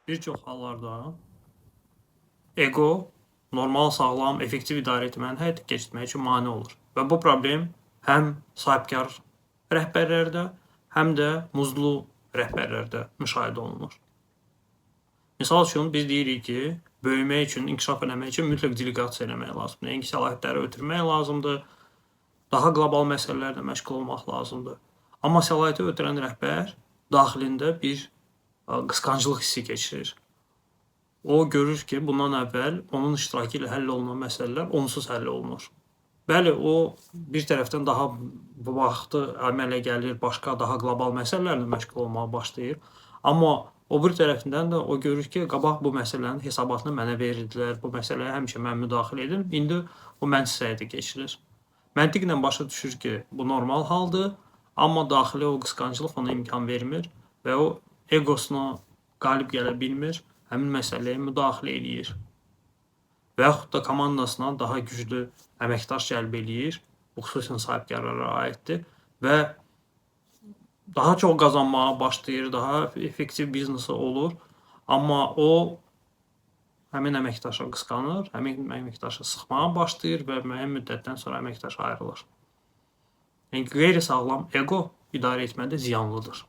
Bir çox hallarda ego normal, sağlam, effektiv idarə etmənin həyata keçirmək üçün mane olur. Və bu problem həm sahibkar rəhbərlərdə, həm də muzlu rəhbərlərdə müşahidə olunur. Misal üçün biz deyirik ki, böyümək üçün, inkişaf eləmək üçün mütləq delegasiya eləmək lazımdır. Yəni səlahiyyətləri ötürmək lazımdır. Daha qlobal məsələlərlə məşğul olmaq lazımdır. Amma səlahiyyəti ötürən rəhbər daxilində bir qısqanclıq hissi keçirir. O görür ki, bundan əvvəl onun iştirakı ilə həll olunan məsələlər onsuz həll olunur. Bəli, o bir tərəfdən daha bu vaxtı əmələ gəlir, başqa daha qlobal məsələlərlə məşğul olmağa başlayır. Amma o bir tərəfindən də o görür ki, qabaq bu məsələnin hesabatını mənə verirdilər, bu məsələyə həmişə mən müdaxilə edim, indi o mənsiz həyata keçirir. Məntiqlə başa düşür ki, bu normal haldır, amma daxili o qısqanclıq ona imkan vermir və o egosuna qalib gələ bilmir, həmin məsələyə müdaxilə edir. Və yaxud da komandasına daha güclü əməkdaş cəlb eləyir, bu xüsusən sahibkarlara aiddir və daha çox qazanmağa başlayır, daha effektiv biznesi olur, amma o həmin əməkdaşa qısqanır, həmin əməkdaşı sıxmağa başlayır və müəyyən müddətdən sonra əməkdaş ayrılır. Yəni qeyri-sağlam ego idarə etmədə ziyanlıdır.